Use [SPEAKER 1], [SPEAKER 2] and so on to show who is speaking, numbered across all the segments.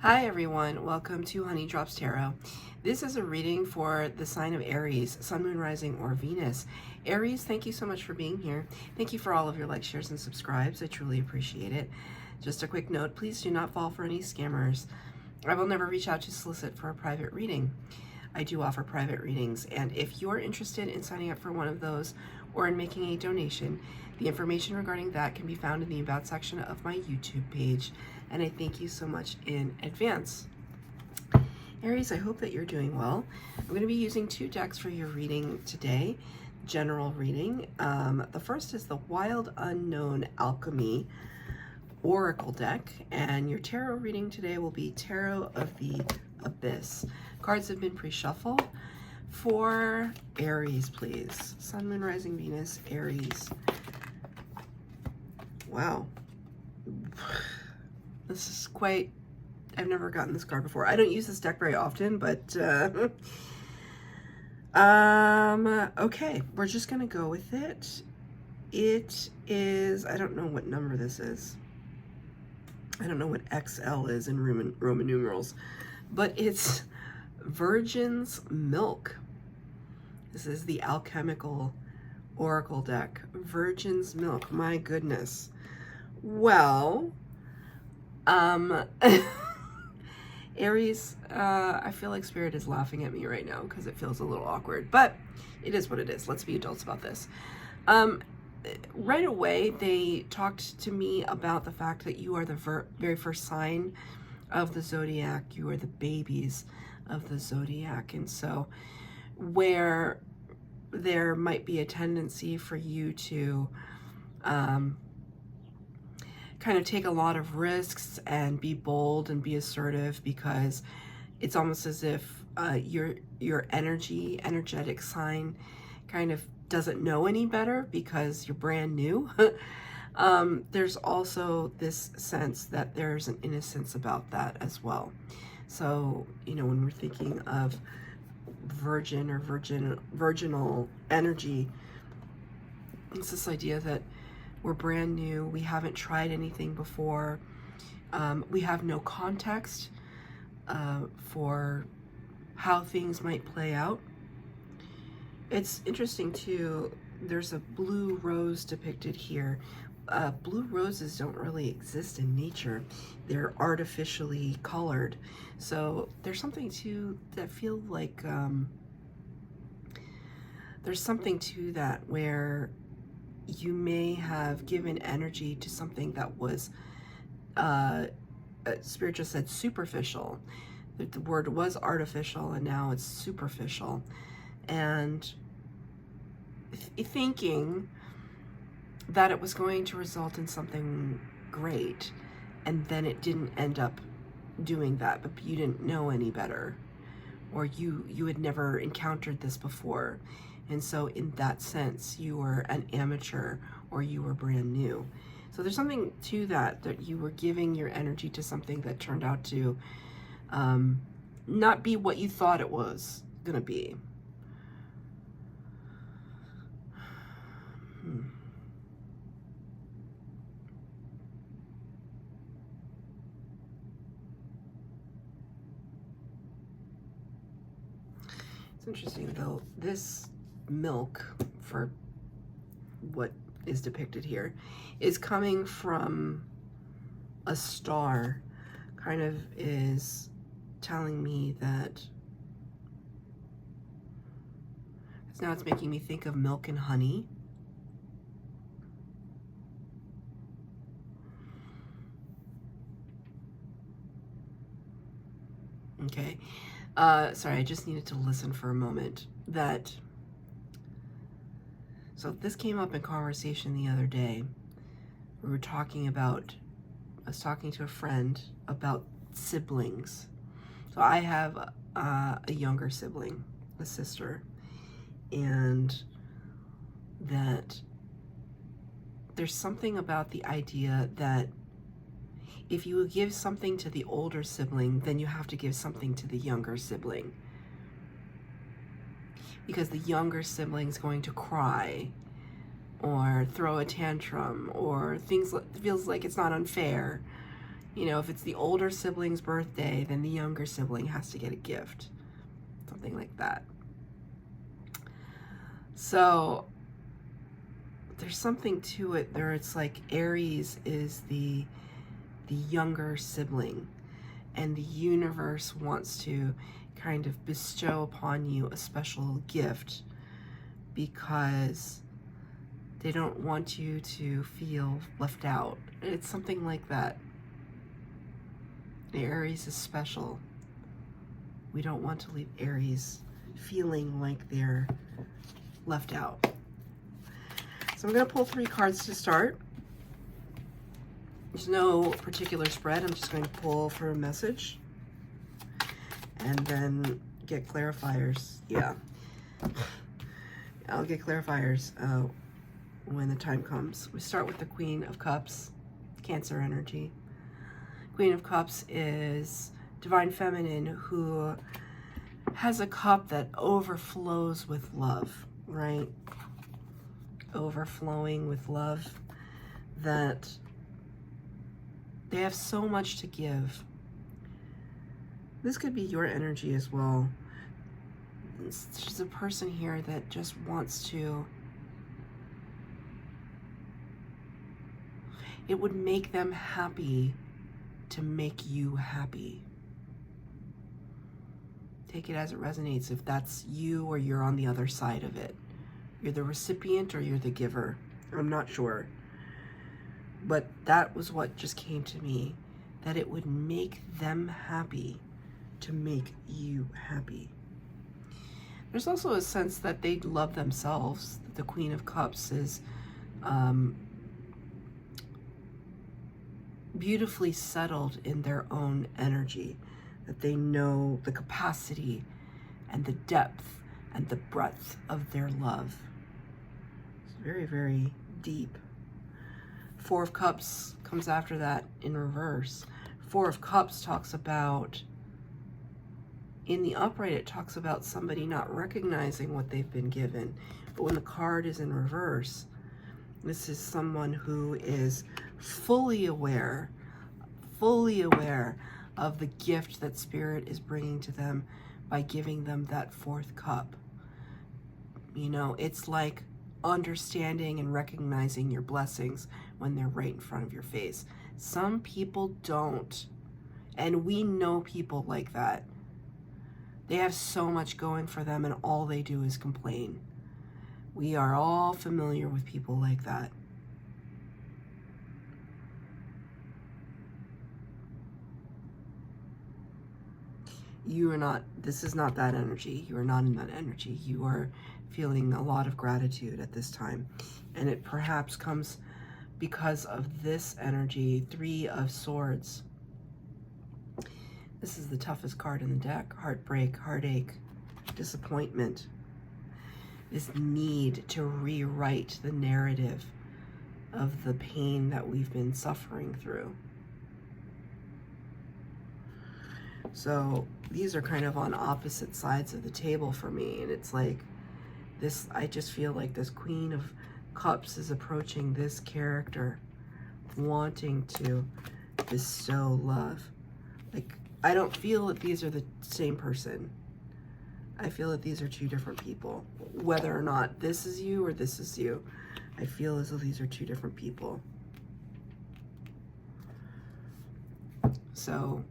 [SPEAKER 1] Hi everyone, welcome to Honey Drops Tarot. This is a reading for the sign of Aries, Sun, Moon, Rising, or Venus. Aries, thank you so much for being here. Thank you for all of your likes, shares, and subscribes. I truly appreciate it. Just a quick note, please do not fall for any scammers. I will never reach out to solicit for a private reading. I do offer private readings, and if you're interested in signing up for one of those or in making a donation, the information regarding that can be found in the About section of my YouTube page, and I thank you so much in advance. Aries, I hope that you're doing well. I'm going to be using two decks for your reading today, general reading. The first is the Wild Unknown Alchemy Oracle deck, and your tarot reading today will be Tarot of the Abyss. Cards have been pre-shuffled. For Aries, please. Sun, Moon, Rising, Venus, Aries. Wow. This is quite... I've never gotten this card before. I don't use this deck very often, but... okay, we're just going to go with it. It is... I don't know what number this is. I don't know what XL is in Roman numerals, but it's Virgin's Milk. This is the alchemical oracle deck. Virgin's Milk, my goodness. Well, Aries, I feel like Spirit is laughing at me right now because it feels a little awkward, but it is what it is. Let's be adults about this. Right away, they talked to me about the fact that you are the very first sign of the zodiac. You are the babies of the zodiac. And so where there might be a tendency for you to kind of take a lot of risks and be bold and be assertive, because it's almost as if your energetic sign kind of doesn't know any better because you're brand new. There's also this sense that there's an innocence about that as well. So, you know, when we're thinking of virgin or virginal energy, it's this idea that we're brand new, we haven't tried anything before, we have no context for how things might play out. It's interesting too, there's a blue rose depicted here. Blue roses don't really exist in nature. They're artificially colored. So there's something to that feel like, there's something to that where you may have given energy to something that was, Spirit just said superficial. The word was artificial and now it's superficial. And thinking that it was going to result in something great, and then it didn't end up doing that, but you didn't know any better, or you had never encountered this before, and so in that sense you were an amateur or you were brand new. So there's something to that you were giving your energy to something that turned out to not be what you thought it was gonna be. It's interesting though, this milk, for what is depicted here, is coming from a star. Kind of is telling me that, because now it's making me think of milk and honey. Okay. Sorry, I just needed to listen for a moment. So this came up in conversation the other day. We were talking about, I was talking to a friend about siblings. So I have a younger sibling, a sister, and that there's something about the idea that if you give something to the older sibling, then you have to give something to the younger sibling. Because the younger sibling's going to cry or throw a tantrum or things feels like it's not unfair. You know, if it's the older sibling's birthday, then the younger sibling has to get a gift. Something like that. So there's something to it there. It's like Aries is the younger sibling, and the universe wants to kind of bestow upon you a special gift because they don't want you to feel left out. It's something like that. Aries is special. We don't want to leave Aries feeling like they're left out. So I'm going to pull 3 cards to start. There's no particular spread. I'm just going to pull for a message and then get clarifiers. Yeah. I'll get clarifiers when the time comes. We start with the Queen of Cups, Cancer energy. Queen of Cups is divine feminine who has a cup that overflows with love, right? Overflowing with love, that they have so much to give. This could be your energy as well. There's a person here that just wants to, it would make them happy to make you happy. Take it as it resonates, if that's you or you're on the other side of it. You're the recipient or you're the giver. I'm not sure. But that was what just came to me, that it would make them happy to make you happy. There's also a sense that they love themselves. The Queen of Cups is beautifully settled in their own energy, that they know the capacity and the depth and the breadth of their love. It's very, very deep. 4 of Cups comes after that in reverse. 4 of Cups talks about, in the upright, it talks about somebody not recognizing what they've been given. But when the card is in reverse, this is someone who is fully aware of the gift that Spirit is bringing to them by giving them that 4th cup. You know, it's like understanding and recognizing your blessings when they're right in front of your face. Some people don't, and we know people like that. They have so much going for them and all they do is complain. We are all familiar with people like that. You are not, this is not that energy. You are not in that energy. You are feeling a lot of gratitude at this time. And it perhaps comes because of this energy, 3 of Swords. This is the toughest card in the deck. Heartbreak, heartache, disappointment. This need to rewrite the narrative of the pain that we've been suffering through. So these are kind of on opposite sides of the table for me. And it's like this, I just feel like this Queen of Cups is approaching this character wanting to bestow love. Like, I don't feel that these are the same person. I feel that these are 2 different people. Whether or not this is you or this is you, I feel as though these are 2 different people. So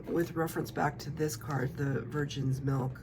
[SPEAKER 1] with reference back to this card, the Virgin's Milk,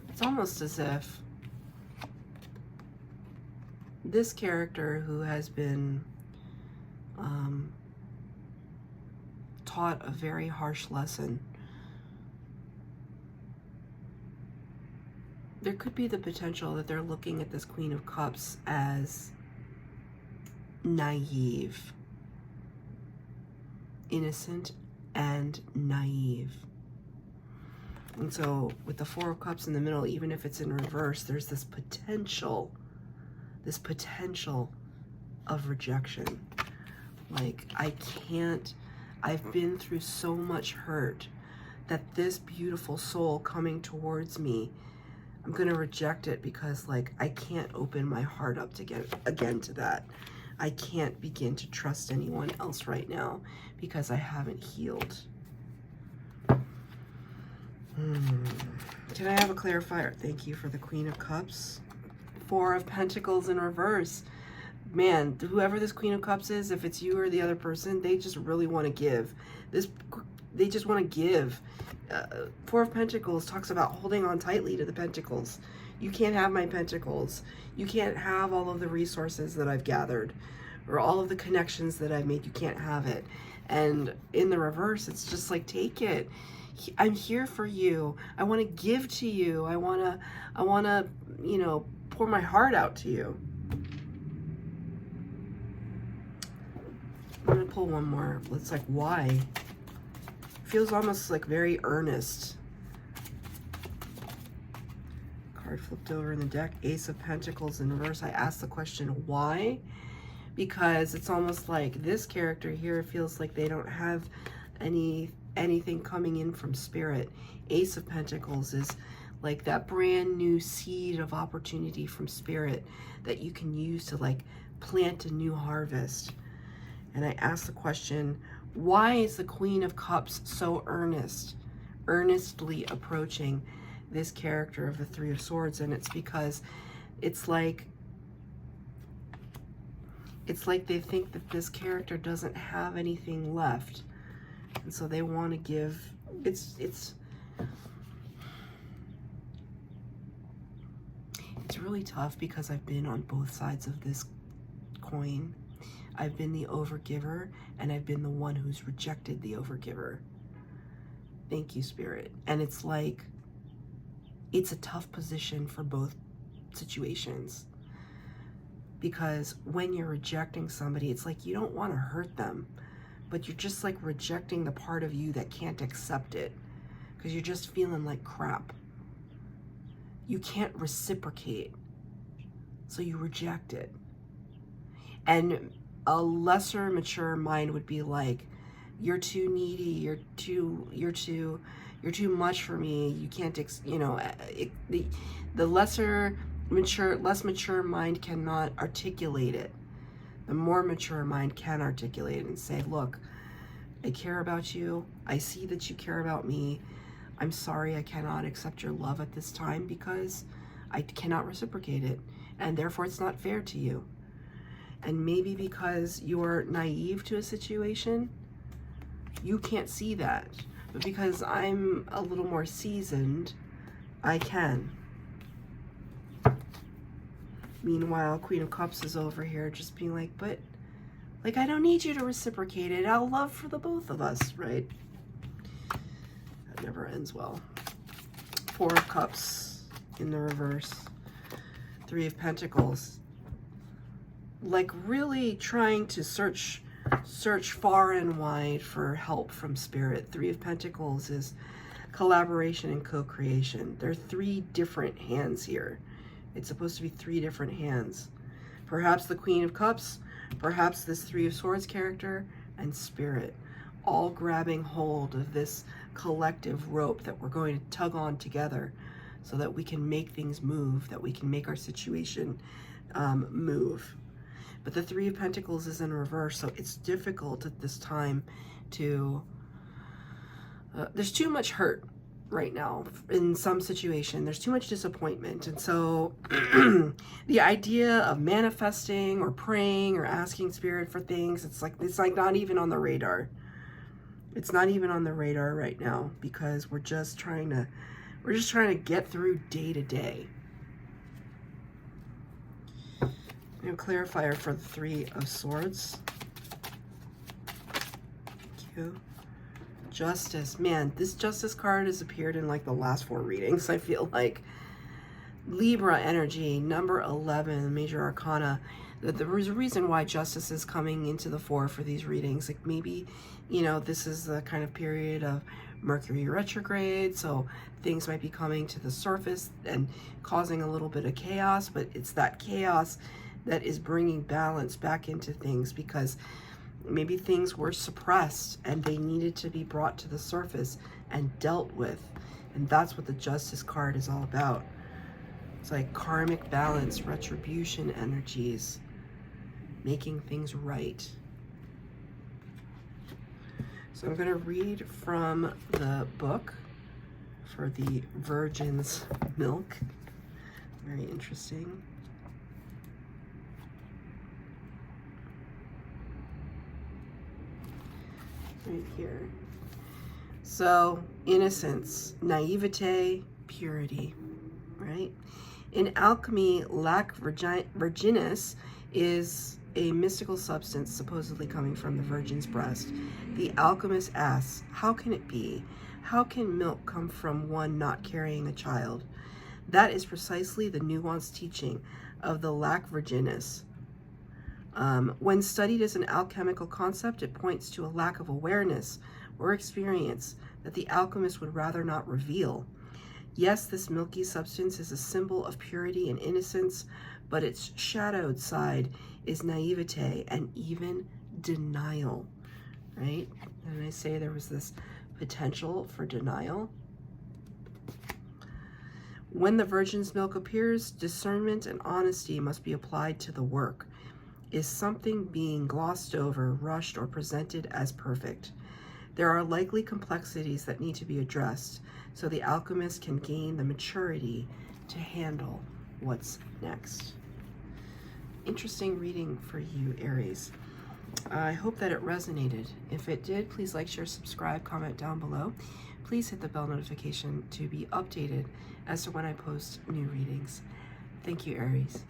[SPEAKER 1] it's almost as if this character who has been taught a very harsh lesson, there could be the potential that they're looking at this Queen of Cups as naive, innocent and naive. And so with the 4 of Cups in the middle, even if it's in reverse, there's this potential of rejection. Like, I've been through so much hurt that this beautiful soul coming towards me, I'm going to reject it because, like, I can't open my heart up to get again to that. I can't begin to trust anyone else right now because I haven't healed. Can I have a clarifier? Thank you for the Queen of Cups. Four of Pentacles in reverse. Man, whoever this Queen of Cups is, if it's you or the other person, they just really want to give. They just want to give. Four of Pentacles talks about holding on tightly to the pentacles. You can't have my pentacles. You can't have all of the resources that I've gathered or all of the connections that I've made. You can't have it. And in the reverse, it's just like, take it. I'm here for you. I want to give to you. I want to, you know, pour my heart out to you. I'm going to pull one more. It's like, why? Feels almost like very earnest. Card flipped over in the deck. Ace of Pentacles in reverse. I asked the question, why? Because it's almost like this character here feels like they don't have anything coming in from spirit. Ace of Pentacles is like that brand new seed of opportunity from spirit that you can use to like plant a new harvest. And I asked the question, why is the Queen of Cups so earnestly approaching this character of the Three of Swords? And it's because it's like they think that this character doesn't have anything left. And so they want to give, it's really tough because I've been on both sides of this coin. I've been the overgiver and I've been the one who's rejected the overgiver. Thank you, Spirit. And it's like, it's a tough position for both situations. Because when you're rejecting somebody, it's like you don't want to hurt them, but you're just like rejecting the part of you that can't accept it because you're just feeling like crap. You can't reciprocate, so you reject it. And a lesser mature mind would be like, you're too needy, you're too much for me. You can't, you know, the less mature mind cannot articulate it. The more mature mind can articulate it and say, look, I care about you. I see that you care about me. I'm sorry I cannot accept your love at this time because I cannot reciprocate it. And therefore it's not fair to you. And maybe because you're naive to a situation, you can't see that. But because I'm a little more seasoned, I can. Meanwhile, Queen of Cups is over here just being like, but, like, I don't need you to reciprocate it. I'll love for the both of us, right? That never ends well. Four of Cups in the reverse. Three of Pentacles. Like, really trying to search far and wide for help from Spirit. Three of Pentacles is collaboration and co-creation. There are three different hands here. It's supposed to be three different hands. Perhaps the Queen of Cups, perhaps this Three of Swords character, and Spirit, all grabbing hold of this collective rope that we're going to tug on together so that we can make things move, that we can make our situation move. But the Three of Pentacles is in reverse, so it's difficult at this time to... there's too much hurt right now in some situation. There's too much disappointment. And so the idea of manifesting or praying or asking Spirit for things, it's like not even on the radar. It's not even on the radar right now because we're just trying to get through day to day. And clarifier for the Three of Swords. Thank you. Justice. Man, this Justice card has appeared in like the last 4 readings, I feel like. Libra energy, number 11, major arcana. There was a reason why Justice is coming into the fore for these readings. Like maybe, you know, this is the kind of period of Mercury retrograde, so things might be coming to the surface and causing a little bit of chaos, but it's that chaos that is bringing balance back into things because maybe things were suppressed and they needed to be brought to the surface and dealt with. And that's what the Justice card is all about. It's like karmic balance, retribution energies, making things right. So I'm going to read from the book for the Virgin's Milk. Very interesting. Right here. So, innocence, naivete, purity, right? In alchemy, lac virginis is a mystical substance supposedly coming from the virgin's breast. The alchemist asks, how can it be? How can milk come from one not carrying a child? That is precisely the nuanced teaching of the lac virginis. When studied as an alchemical concept, it points to a lack of awareness or experience that the alchemist would rather not reveal. Yes, this milky substance is a symbol of purity and innocence, but its shadowed side is naivete and even denial, right? And I say there was this potential for denial. When the virgin's milk appears, discernment and honesty must be applied to the work. Is something being glossed over, rushed, or presented as perfect? There are likely complexities that need to be addressed so the alchemist can gain the maturity to handle what's next. Interesting reading for you, Aries. I hope that it resonated. If it did, please like, share, subscribe, comment down below. Please hit the bell notification to be updated as to when I post new readings. Thank you, Aries.